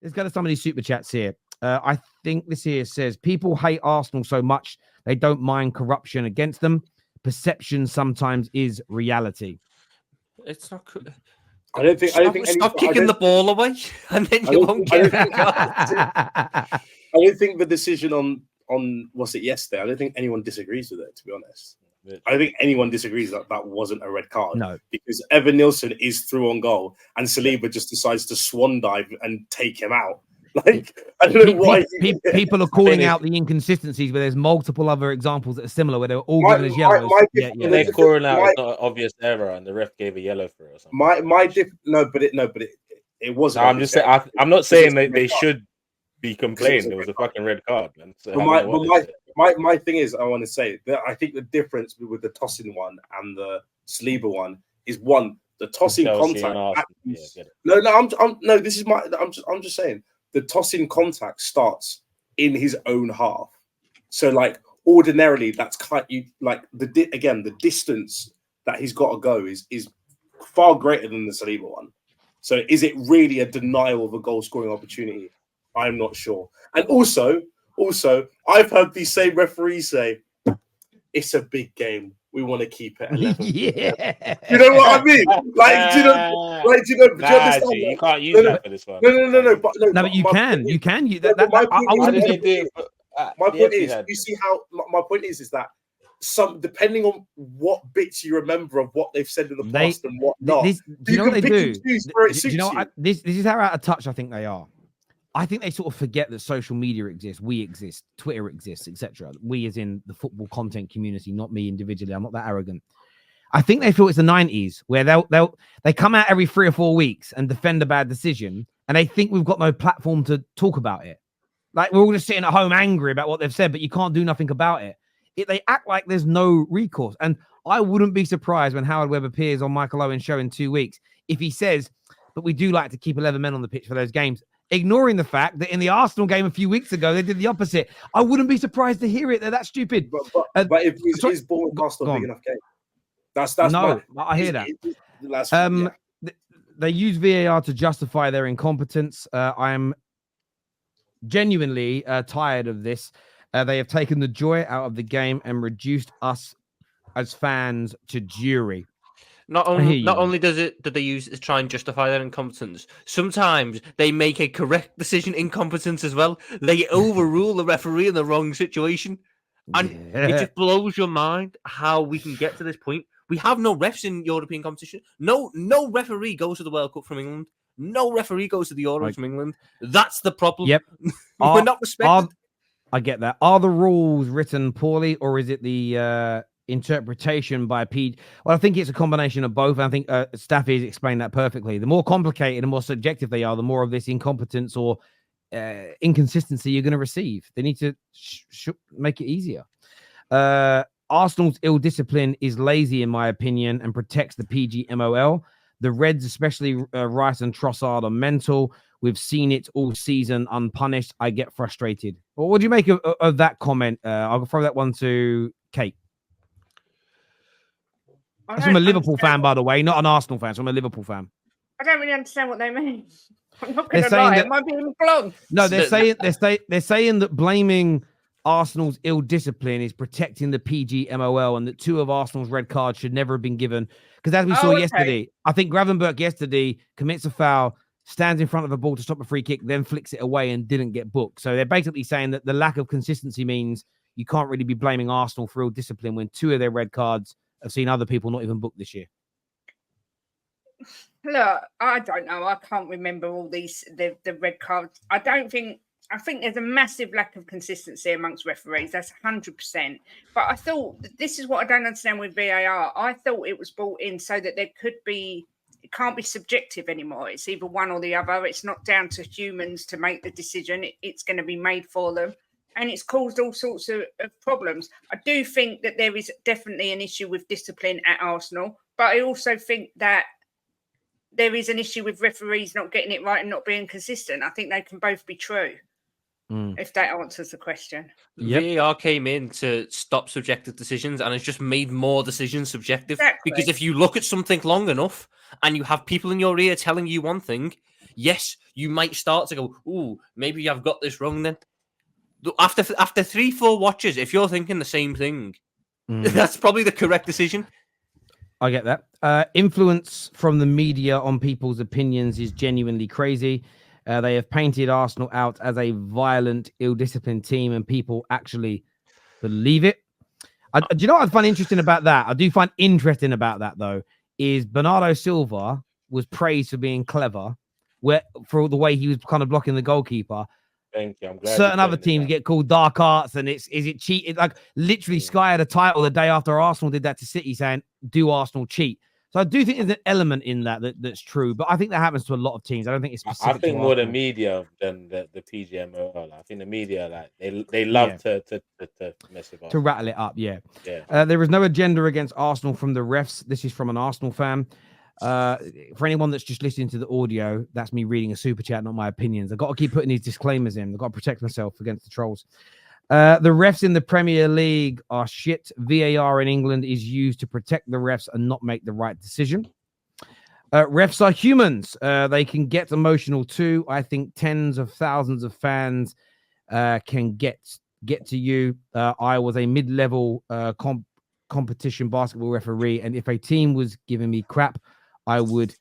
Let's go to some of these super chats here. I think this here says people hate Arsenal so much they don't mind corruption against them. Perception sometimes is reality. It's not. I don't think. Stop kicking the ball away, and then you won't get it. I don't think the decision on what's it yesterday. I don't think anyone disagrees with it. To be honest, I don't think anyone disagrees that wasn't a red card. No, because Evan Nilsson is through on goal, and Saliba just decides to swan dive and take him out. Like, I don't know why. People are calling out the inconsistencies, but there's multiple other examples that are similar where they were all given as yellows. They're calling out it's not an obvious error, and the ref gave a yellow for it or something. It wasn't. No, I'm just saying. I'm not saying that they should be complaining. It was a fucking red card, man. So my thing is, I want to say that I think the difference with the tossing one and the Saliba one is one, the tossing contact. I'm just saying. The tossing contact starts in his own half. So, like, ordinarily, that's the distance that he's got to go is far greater than the Saliba one. So, is it really a denial of a goal-scoring opportunity? I'm not sure. And also, I've heard these same referees say, it's a big game. We want to keep it 11. Yeah. You know what I mean? Do you understand? You can't use that for this one. No. But you can. My point is, you see how my point is that some, depending on what bits you remember of what they've said in the past and what not, do you know what they do? This is how out of touch I think they are. I think they sort of forget that social media exists, we exist, Twitter exists, etc. We as in the football content community, not me individually. I'm not that arrogant. I think they feel it's the 90s where they come out every 3 or 4 weeks and defend a bad decision, and they think we've got no platform to talk about it. Like, we're all just sitting at home angry about what they've said, but you can't do nothing about it. They act like there's no recourse. And I wouldn't be surprised when Howard Webb appears on Michael Owen's show in 2 weeks if he says, but we do like to keep 11 men on the pitch for those games, ignoring the fact that in the Arsenal game a few weeks ago, they did the opposite. I wouldn't be surprised to hear it. They're that stupid. But if his ball with Arsenal big enough game, that's no, I hear that. They use VAR to justify their incompetence. I'm genuinely tired of this. They have taken the joy out of the game and reduced us as fans to jury. Not only do they use it to try and justify their incompetence, sometimes they make a correct decision incompetence as well. They overrule the referee in the wrong situation. And it just blows your mind how we can get to this point. We have no refs in European competition. No referee goes to the World Cup from England. No referee goes to the Euros from England. That's the problem. Yep. We're not respected. I get that. Are the rules written poorly, or is it the interpretation by P? Well, I think it's a combination of both. I think Staffy's explained that perfectly. The more complicated and more subjective they are, the more of this incompetence or inconsistency you're going to receive. They need to make it easier. Arsenal's ill discipline is lazy, in my opinion, and protects the PGMOL. The Reds, especially Rice and Trossard, are mental. We've seen it all season unpunished. I get frustrated. Well, what do you make of that comment? I'll throw that one to Kate. That's from a Liverpool fan, by the way, not an Arsenal fan. So I'm a Liverpool fan. I don't really understand what they mean. I'm not going to lie. It might be blown. No, they're saying that blaming Arsenal's ill discipline is protecting the PGMOL, and that 2 of Arsenal's red cards should never have been given. Because as we saw yesterday, I think Gravenberch yesterday commits a foul, stands in front of a ball to stop a free kick, then flicks it away and didn't get booked. So they're basically saying that the lack of consistency means you can't really be blaming Arsenal for ill discipline when 2 of their red cards have seen other people not even booked this year. Look, I don't know. I can't remember all these, the red cards. I think there's a massive lack of consistency amongst referees. That's 100%. But I thought, this is what I don't understand with VAR. I thought it was brought in so that it can't be subjective anymore. It's either one or the other. It's not down to humans to make the decision. It's going to be made for them. And it's caused all sorts of problems. I do think that there is definitely an issue with discipline at Arsenal. But I also think that there is an issue with referees not getting it right and not being consistent. I think they can both be true. If that answers the question. Yep. VAR came in to stop subjective decisions and has just made more decisions subjective. Exactly. Because if you look at something long enough and you have people in your ear telling you one thing, yes, you might start to go, ooh, maybe I've got this wrong then. After 3-4 watches, if you're thinking the same thing, that's probably the correct decision. I get that. Influence from the media on people's opinions is genuinely crazy. They have painted Arsenal out as a violent, ill-disciplined team, and people actually believe it. Do you know what I find interesting about that? I do find interesting about that, though, is Bernardo Silva was praised for being clever, for the way he was kind of blocking the goalkeeper. Thank you. I'm glad certain other teams get called dark arts, and is it cheating? Like literally, Sky had a title the day after Arsenal did that to City, saying, "Do Arsenal cheat?" So I do think there's an element in that's true, but I think that happens to a lot of teams. I don't think it's specific. I think more the media than the PGMO. I think the media, like they love to mess with to rattle it up. Yeah. Yeah. There is no agenda against Arsenal from the refs. This is from an Arsenal fan. For anyone that's just listening to the audio, that's me reading a super chat, not my opinions. I've got to keep putting these disclaimers in. I've got to protect myself against the trolls. The refs in the Premier League are shit. VAR in England is used to protect the refs and not make the right decision. Refs are humans. They can get emotional too. I think tens of thousands of fans can get to you. I was a mid-level competition basketball referee, and if a team was giving me crap, I would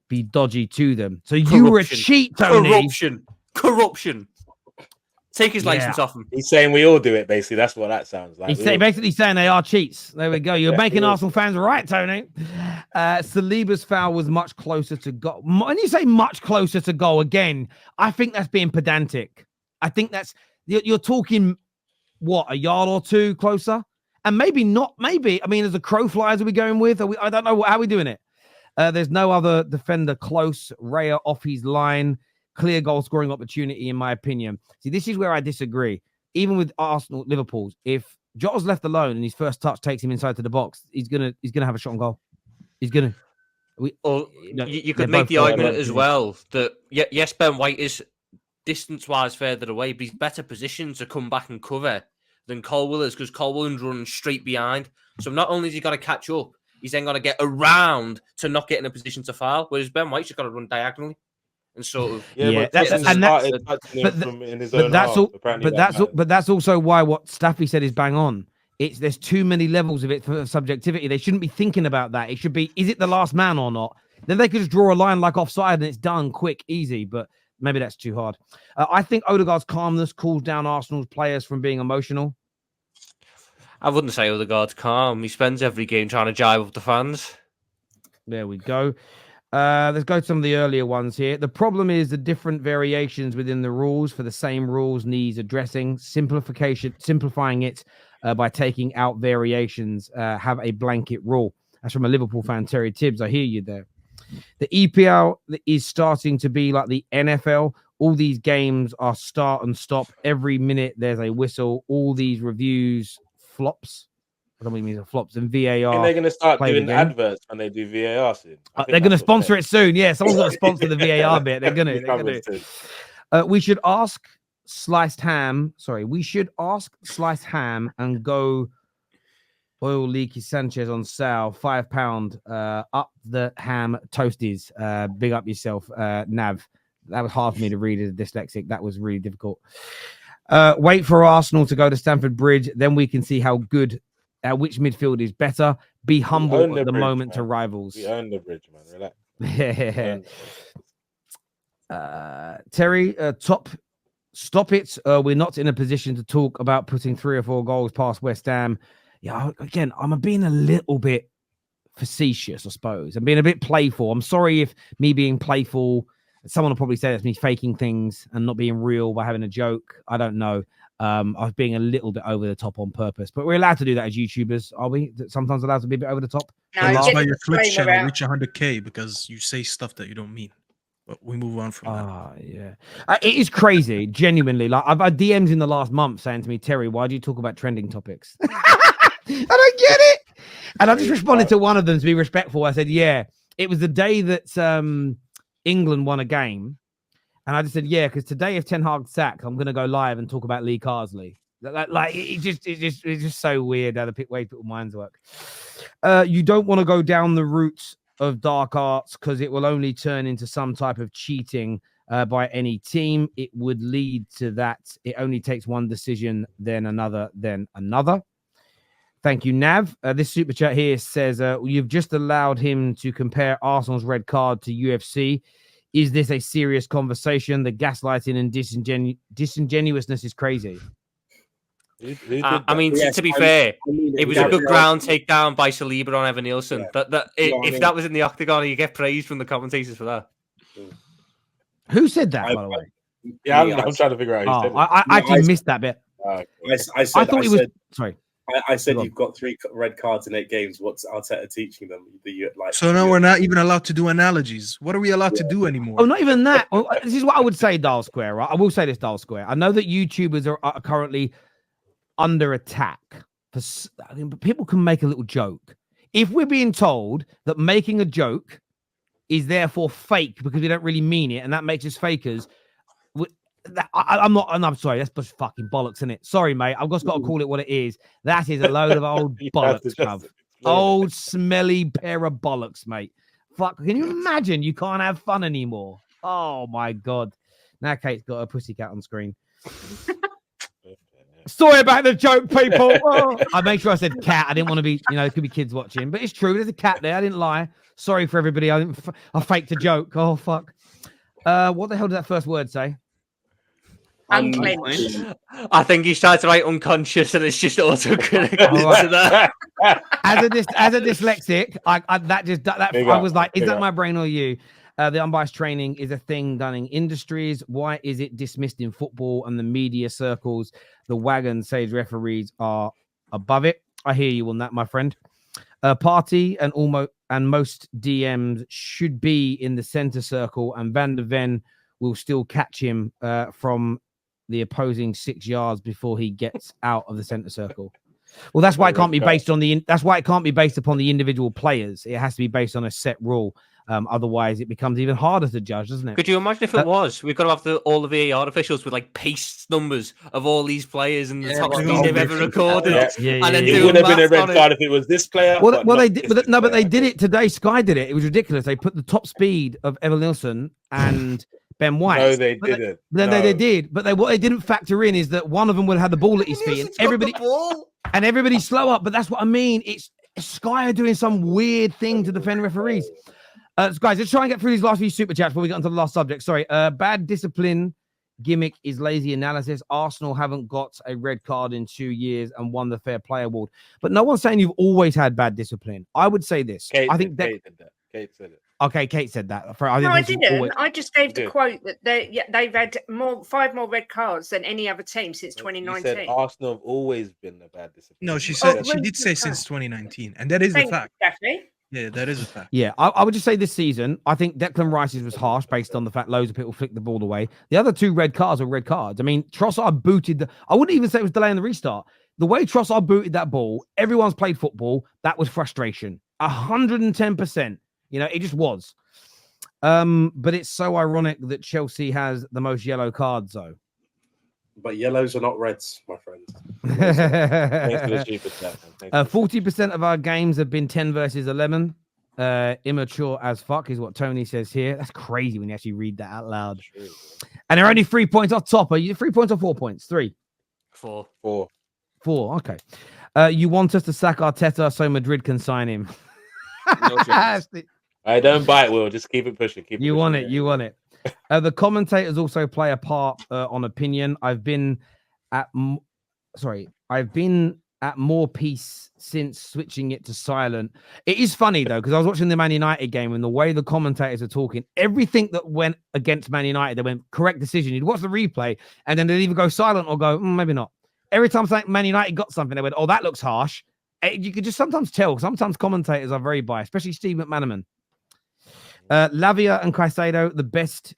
be dodgy to them. So you were a cheat, Tony. Corruption. Take his license off him. He's saying we all do it, basically. That's what that sounds like. He's basically saying they are cheats. There we go. You're making Arsenal fans right, Tony. Saliba's foul was much closer to goal. When you say much closer to goal, again, I think that's being pedantic. I think that's, you're talking, what, a yard or two closer? And maybe not, maybe. I mean, as a crow flies, are we going with? I don't know. How are we doing it? There's no other defender close. Raya off his line. Clear goal scoring opportunity, in my opinion. See, this is where I disagree. Even with Arsenal, Liverpool's, if Jota's left alone and his first touch takes him inside to the box, he's gonna have a shot on goal. He's gonna. You could make the argument as well that yes, Ben White is distance-wise further away, but he's better positioned to come back and cover than Colwill is, because Colwill's running straight behind. So not only has he got to catch up, he's then got to get around to not get in a position to foul. Whereas Ben White's just got to run diagonally. And sort of but that's also why what Staffy said is bang on. There's too many levels of it for subjectivity. They shouldn't be thinking about that. It should be, is it the last man or not? Then they could just draw a line like offside and it's done quick, easy. But maybe that's too hard. I think Odegaard's calmness cools down Arsenal's players from being emotional. I wouldn't say Odegaard's calm. He spends every game trying to jive up the fans. There we go. Let's go to some of the earlier ones here. The problem is the different variations within the rules for the same rules needs addressing. Simplifying it by taking out variations. Have a blanket rule. That's from a Liverpool fan, Terry Tibbs. I hear you there. The EPL is starting to be like the NFL. All these games are start and stop. Every minute there's a whistle. All these reviews flops. I don't mean flops and VAR. And they're going to start doing adverts when they do VAR soon. They're going to sponsor it soon. Yeah, someone's going to sponsor the VAR bit. They're going to. We should ask sliced ham. Sorry, we should ask sliced ham and go oil leaky Sanchez on sale. £5 up the ham toasties. Big up yourself, Nav. That was hard for me to read as a dyslexic. That was really difficult. Wait for Arsenal to go to Stamford Bridge. Then we can see how good. Which midfield is better? Be humble at the moment, man. To rivals. We own the bridge, man. Relax. Terry, stop it. We're not in a position to talk about putting 3 or 4 goals past West Ham. Yeah, again, I'm being a little bit facetious, I suppose. I'm being a bit playful. I'm sorry if me being playful, someone will probably say that's me faking things and not being real by having a joke. I don't know. I was being a little bit over the top on purpose, but we're allowed to do that as YouTubers, are we? Sometimes allowed to be a bit over the top. No, that's why your Twitch channel reach 100K, because you say stuff that you don't mean. But we move on from that. Yeah. It is crazy, genuinely. Like I've had DMs in the last month saying to me, Terry, why do you talk about trending topics? I don't get it. And I just responded to one of them to be respectful. I said, yeah, it was the day that England won a game. And I just said, yeah, because today if Ten Hag sacked, I'm going to go live and talk about Lee Carsley. Like it's just so weird how the way people's minds work. You don't want to go down the route of dark arts because it will only turn into some type of cheating by any team. It would lead to that. It only takes one decision, then another, then another. Thank you, Nav. This super chat here says, you've just allowed him to compare Arsenal's red card to UFC. Is this a serious conversation? The gaslighting and disingenuousness is crazy. I mean, to be fair, it was a good ground takedown by Saliba on Evan Nielsen. Yeah. If that was in the octagon, you get praise from the commentators for that. Who said that, by the way? Yeah, I'm trying to figure out who said it. I actually missed that bit. I thought he was... Sorry. I said you've got 3 red cards in 8 games. What's Arteta teaching them? So now we're not even allowed to do analogies. What are we allowed to do anymore? Oh, not even that. This is what I would say, Dial Square. Right? I will say this, Dial Square. I know that YouTubers are currently under attack. But people can make a little joke. If we're being told that making a joke is therefore fake because we don't really mean it, and that makes us fakers, I'm sorry, that's just fucking bollocks, isn't it? Sorry, mate. I've just got to call it what it is. That is a load of old bollocks, bruv. Old, smelly pair of bollocks, mate. Fuck, can you imagine you can't have fun anymore? Oh, my God. Now Kate's got a pussycat on screen. Sorry about the joke, people. Oh. I made sure I said cat. I didn't want to be, there could be kids watching. But it's true. There's a cat there. I didn't lie. Sorry for everybody. I faked a joke. Oh, fuck. What the hell did that first word say? Unclenched. I think he's trying to write unconscious and it's just autocorrect. As a dyslexic, I was like, is that my brain or you? The unbiased training is a thing done in industries. Why is it dismissed in football and the media circles? The wagon says referees are above it. I hear you on that, my friend. Party and most DMs should be in the center circle, and Van der Ven will still catch him from the opposing 6 yards before he gets out of the center circle. Well, that's why it can't be based on that's why it can't be based upon the individual players. It has to be based on a set rule. Otherwise, it becomes even harder to judge, doesn't it? Could you imagine if it was? We've got to have all the VAR officials with like paste numbers of all these players and the top speed they've ever recorded. And then it would have been a red card if it was this player. Well, they did, but they did it today. Sky did it. It was ridiculous. They put the top speed of Evan Nielsen and Ben White. No, they didn't. They did. But what they didn't factor in is that one of them would have the ball at his feet, and everybody's slow up. But that's what I mean. It's Sky are doing some weird thing to defend referees. Guys, let's try and get through these last few super chats before we get onto the last subject. Sorry. Bad discipline gimmick is lazy analysis. Arsenal haven't got a red card in 2 years and won the Fair Play Award. But no one's saying you've always had bad discipline. I would say this. Kate did that. Kate said it. Okay, Kate said that. I didn't. I just gave the quote that they've had 5 more red cards than any other team since 2019. Said Arsenal have always been a bad discipline. No, she said she did say since 2019, and that is a fact. Definitely. Yeah, that is a fact. Yeah, I would just say this season, I think Declan Rice's was harsh based on the fact loads of people flicked the ball away. The other 2 red cards are red cards. I mean, Trossard booted I wouldn't even say it was delaying the restart. The way Trossard booted that ball, everyone's played football. That was frustration. 110%. It just was. But it's so ironic that Chelsea has the most yellow cards, though. But yellows are not reds, my friend. 40% of our games have been 10 versus 11. Immature as fuck is what Tony says here. That's crazy when you actually read that out loud. And they're only 3 points off top. Are you 3 points or 4 points? 3. 4. 4. Okay. You want us to sack Arteta so Madrid can sign him? I don't bite, Will. Just keep it pushing. You want it. The commentators also play a part on opinion. I've been at more peace since switching it to silent. It is funny though, because I was watching the Man United game and the way the commentators are talking, everything that went against Man United, they went correct decision. You'd watch the replay and then they'd either go silent or go, maybe not. Every time Man United got something, they went, oh, that looks harsh. You could just sometimes tell. Sometimes commentators are very biased, especially Steve McManaman. Lavia and Caicedo, the best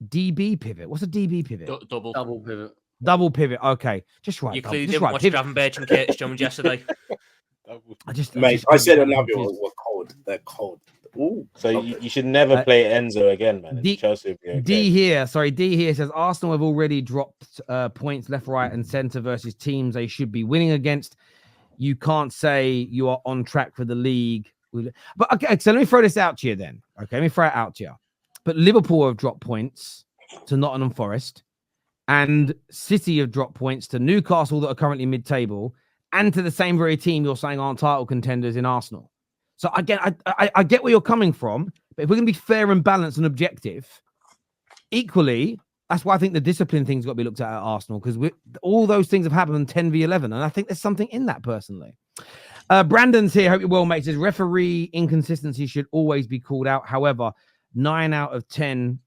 DB pivot. What's a DB pivot? Double pivot. Double pivot. Okay, just right. You clearly didn't watch Gravenberch and Curtis Jones yesterday. I said Lavia were cold. They're cold. Ooh, so you should never play Enzo again, man. Chelsea would be okay. D here says Arsenal have already dropped points left, right, and centre versus teams they should be winning against. You can't say you are on track for the league. But okay, so let me throw this out to you then. Okay, let me throw it out to you. but Liverpool have dropped points to Nottingham Forest, and City have dropped points to Newcastle that are currently mid-table, and to the same very team you're saying aren't title contenders in Arsenal. So again, I get where you're coming from, but if we're going to be fair and balanced and objective, equally, that's why I think the discipline thing's got to be looked at Arsenal, because all those things have happened on 10v11, and I think there's something in that personally. Brandon's here. Hope you're well, mate. Says referee inconsistency should always be called out. However, 9 out of 10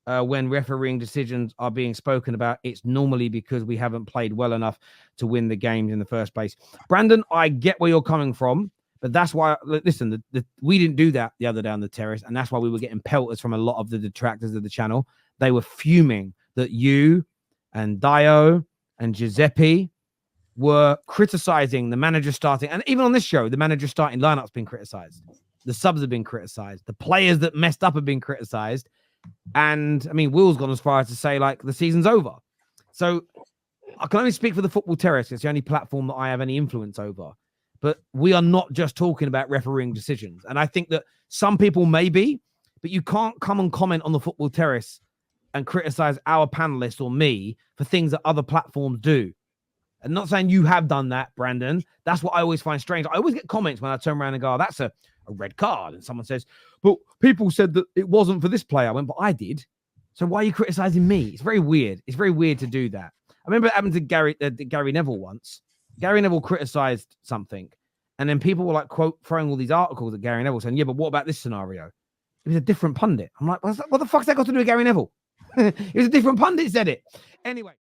when refereeing decisions are being spoken about, it's normally because we haven't played well enough to win the games in the first place. Brandon, I get where you're coming from, but that's why, listen, we didn't do that the other day on the terrace, and that's why we were getting pelters from a lot of the detractors of the channel. They were fuming that you and Dio and Giuseppe were criticizing the manager starting, and even on this show, the manager starting lineup's been criticized. The subs have been criticized. The players that messed up have been criticized. And I mean, Will's gone as far as to say, like, the season's over. So I can only speak for the Football Terrace. It's the only platform that I have any influence over. But we are not just talking about refereeing decisions. And I think that some people may be, but you can't come and comment on the Football Terrace and criticize our panelists or me for things that other platforms do. I'm not saying you have done that, Brandon. That's what I always find strange. I always get comments when I turn around and go, oh, that's a red card. And someone says, but people said that it wasn't for this player. I went, but I did. So why are you criticizing me? It's very weird. It's very weird to do that. I remember it happened to Gary Neville once. Gary Neville criticized something. And then people were like, quote, throwing all these articles at Gary Neville saying, yeah, but what about this scenario? It was a different pundit. I'm like, what the fuck's that got to do with Gary Neville? It was a different pundit said it. Anyway.